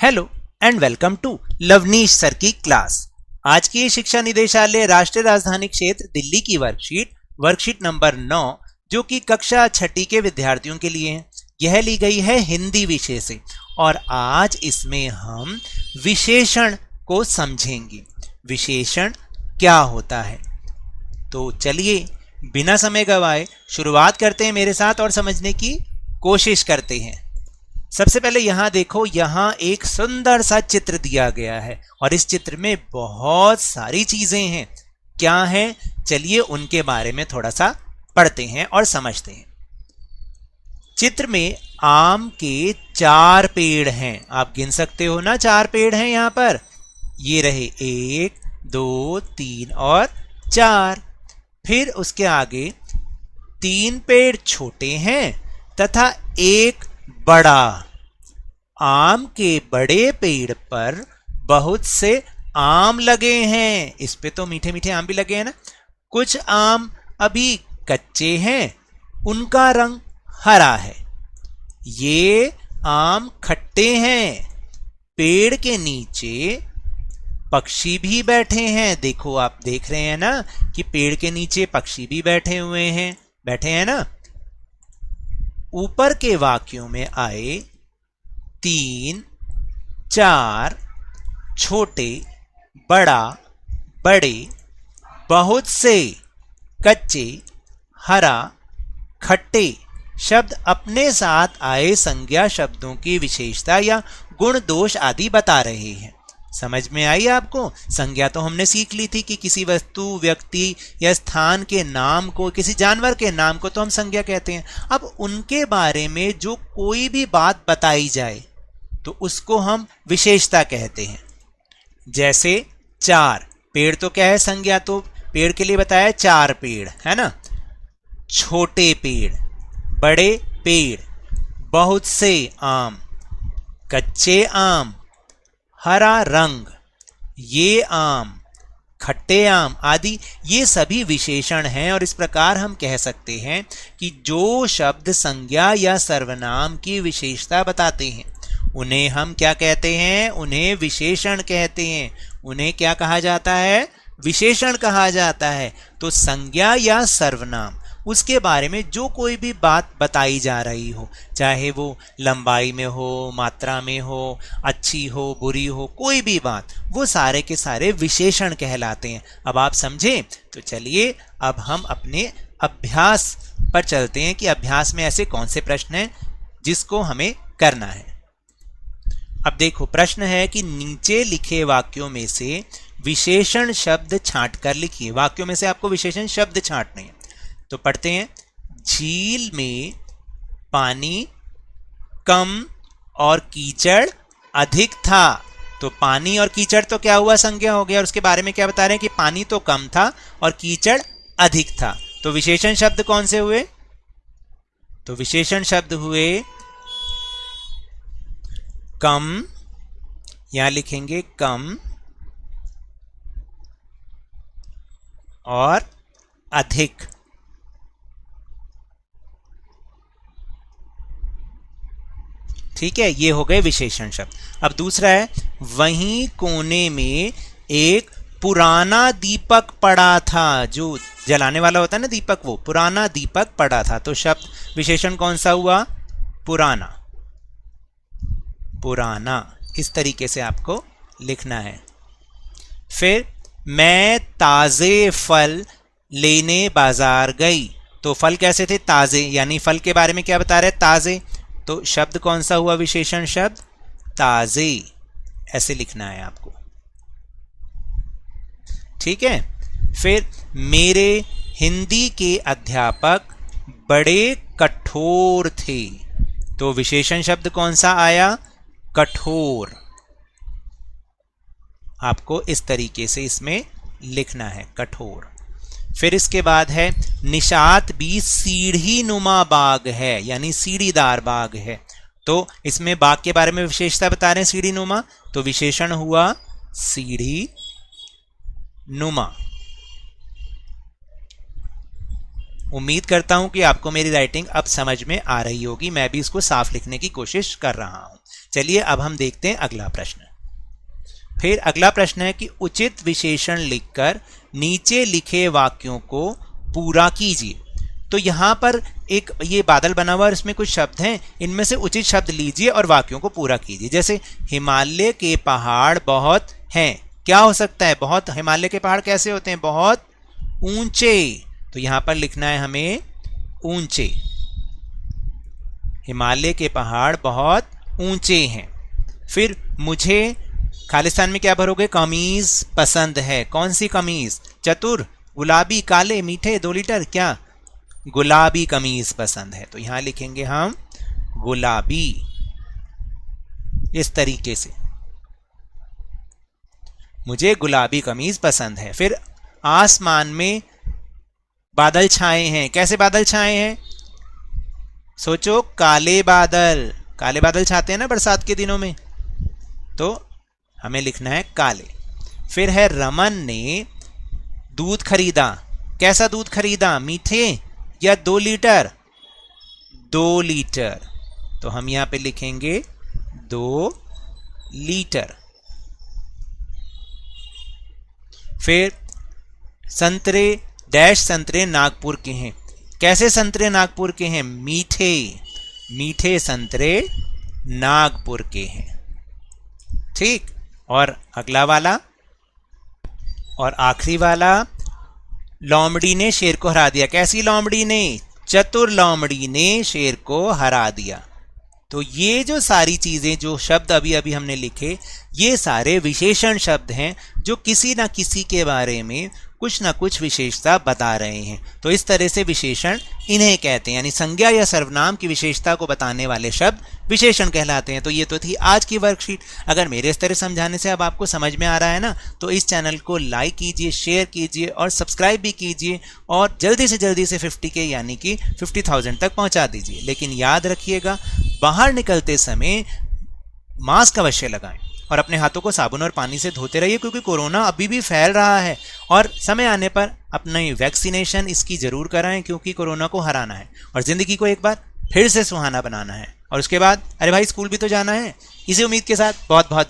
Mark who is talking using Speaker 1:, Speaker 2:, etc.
Speaker 1: Hello and welcome to Lovneesh sir की क्लास। आज की शिक्षा निदेशालय राष्ट्रीय राजधानी क्षेत्र दिल्ली की वर्कशीट नंबर 9 जो कि कक्षा 6 के विद्यार्थियों के लिए है, यह ली गई है हिंदी विषय से और आज इसमें हम विशेषण को समझेंगे। विशेषण क्या होता है, तो चलिए बिना समय गवाए शुरुआत करते हैं मेरे साथ और समझने की कोशिश करते हैं। सबसे पहले यहाँ देखो, यहाँ एक सुंदर सा चित्र दिया गया है और इस चित्र में बहुत सारी चीजें हैं। क्या हैं, चलिए उनके बारे में थोड़ा सा पढ़ते हैं और समझते हैं। चित्र में आम के 4 पेड़ हैं, आप गिन सकते हो ना, 4 पेड़ हैं यहाँ पर। ये रहे 1 2 3 और 4। फिर उसके आगे 3 पेड़ छोटे हैं तथा एक बड़ा। आम के बड़े पेड़ पर बहुत से आम लगे हैं, इस पे तो मीठे मीठे आम भी लगे हैं ना। कुछ आम अभी कच्चे हैं, उनका रंग हरा है। ये आम खट्टे हैं। पेड़ के नीचे पक्षी भी बैठे हैं, देखो आप देख रहे हैं ना कि पेड़ के नीचे पक्षी भी बैठे हैं ना। ऊपर के वाक्यों में आए 3 4 छोटे, बड़ा, बड़े, बहुत से, कच्चे, हरा, खट्टे शब्द अपने साथ आए संज्ञा शब्दों की विशेषता या गुण दोष आदि बता रहे हैं। समझ में आई आपको? संज्ञा तो हमने सीख ली थी कि किसी वस्तु, व्यक्ति या स्थान के नाम को, किसी जानवर के नाम को तो हम संज्ञा कहते हैं। अब उनके बारे में जो कोई भी बात बताई जाए तो उसको हम विशेषता कहते हैं। जैसे 4 पेड़, तो क्या है संज्ञा, तो पेड़ के लिए बताया 4 पेड़ है ना। छोटे पेड़, बड़े पेड़, बहुत से आम, कच्चे आम, हरा रंग, ये आम, खट्टे आम आदि, ये सभी विशेषण हैं। और इस प्रकार हम कह सकते हैं कि जो शब्द संज्ञा या सर्वनाम की विशेषता बताते हैं उन्हें हम क्या कहते हैं? उन्हें विशेषण कहते हैं। उन्हें क्या कहा जाता है? विशेषण कहा जाता है। तो संज्ञा या सर्वनाम, उसके बारे में जो कोई भी बात बताई जा रही हो, चाहे वो लंबाई में हो, मात्रा में हो, अच्छी हो, बुरी हो, कोई भी बात, वो सारे के सारे विशेषण कहलाते हैं। अब आप समझे? तो चलिए अब हम अपने अभ्यास पर चलते हैं कि अभ्यास में ऐसे कौन से प्रश्न हैं जिसको हमें करना है। अब देखो, प्रश्न है कि नीचे लिखे वाक्यों में से विशेषण शब्द छांट कर लिखिए। वाक्यों में से आपको विशेषण शब्द छांटने हैं, तो पढ़ते हैं। झील में पानी कम और कीचड़ अधिक था। तो पानी और कीचड़ तो क्या हुआ? संज्ञा हो गया। और उसके बारे में क्या बता रहे हैं कि पानी तो कम था और कीचड़ अधिक था। तो विशेषण शब्द कौन से हुए? तो विशेषण शब्द हुए कम, यहां लिखेंगे कम, और अधिक। ठीक है, ये हो गए विशेषण शब्द। अब दूसरा है, वहीं कोने में एक पुराना दीपक पड़ा था। जो जलाने वाला होता है ना दीपक, वो पुराना दीपक पड़ा था। तो शब्द विशेषण कौन सा हुआ? पुराना। पुराना, इस तरीके से आपको लिखना है। फिर मैं ताजे फल लेने बाजार गई। तो फल कैसे थे? ताजे, यानी फल के बारे में क्या बता रहे हैं? ताजे। तो शब्द कौन सा हुआ? विशेषण शब्द ताजे, ऐसे लिखना है आपको। ठीक है। फिर मेरे हिंदी के अध्यापक बड़े कठोर थे। तो विशेषण शब्द कौन सा आया? कठोर। आपको इस तरीके से इसमें लिखना है, कठोर। फिर इसके बाद है, निशात भी सीढ़ी नुमा बाग है, यानी सीढ़ीदार बाग है। तो इसमें बाग के बारे में विशेषता बता रहे हैं, सीढ़ी नुमा, तो विशेषण हुआ सीढ़ी नुमा। उम्मीद करता हूं कि आपको मेरी राइटिंग अब समझ में आ रही होगी। मैं भी इसको साफ लिखने की कोशिश कर रहा हूं। चलिए अब हम देखते हैं अगला प्रश्न। फिर अगला प्रश्न है कि उचित विशेषण लिखकर नीचे लिखे वाक्यों को पूरा कीजिए। तो यहाँ पर एक ये बादल बना हुआ और इसमें कुछ शब्द हैं, इनमें से उचित शब्द लीजिए और वाक्यों को पूरा कीजिए। जैसे हिमालय के पहाड़ बहुत हैं, क्या हो सकता है? बहुत। हिमालय के पहाड़ कैसे होते हैं? बहुत ऊंचे। तो यहाँ पर लिखना है हमें ऊंचे। हिमालय के पहाड़ बहुत ऊंचे हैं। फिर मुझे खालिस्तान में क्या भरोगे? कमीज पसंद है। कौन सी कमीज? चतुर, गुलाबी, काले, मीठे, 2 लीटर, क्या? गुलाबी कमीज पसंद है। तो यहां लिखेंगे हम गुलाबी, इस तरीके से, मुझे गुलाबी कमीज पसंद है। फिर आसमान में बादल छाए हैं, कैसे बादल छाए हैं? सोचो, काले बादल। काले बादल छाते हैं ना बरसात के दिनों में, तो हमें लिखना है काले। फिर है रमन ने दूध खरीदा, कैसा दूध खरीदा? मीठे या 2 लीटर? 2 लीटर। तो हम यहां पे लिखेंगे 2 लीटर। फिर संतरे डैश संतरे नागपुर के हैं, कैसे संतरे नागपुर के हैं? मीठे, मीठे संतरे नागपुर के हैं। ठीक। और अगला वाला और आखिरी वाला, लोमड़ी ने शेर को हरा दिया, कैसी लोमड़ी ने? चतुर लोमड़ी ने शेर को हरा दिया। तो ये जो सारी चीजें, जो शब्द अभी अभी हमने लिखे, ये सारे विशेषण शब्द हैं जो किसी ना किसी के बारे में कुछ ना कुछ विशेषता बता रहे हैं। तो इस तरह से विशेषण इन्हें कहते हैं, यानी संज्ञा या सर्वनाम की विशेषता को बताने वाले शब्द विशेषण कहलाते हैं। तो ये तो थी आज की वर्कशीट। अगर मेरे इस तरह समझाने से अब आपको समझ में आ रहा है ना, तो इस चैनल को लाइक कीजिए, शेयर कीजिए और सब्सक्राइब भी कीजिए और जल्दी से 50K यानी कि 50,000 तक पहुंचा दीजिए। लेकिन याद रखिएगा, बाहर निकलते समय मास्क अवश्य लगाएं और अपने हाथों को साबुन और पानी से धोते रहिए, क्योंकि कोरोना अभी भी फैल रहा है और समय आने पर अपनी वैक्सीनेशन इसकी जरूर कराएं, क्योंकि कोरोना को हराना है और जिंदगी को एक बार फिर से सुहाना बनाना है। और उसके बाद अरे भाई स्कूल भी तो जाना है। इसी उम्मीद के साथ बहुत बहुत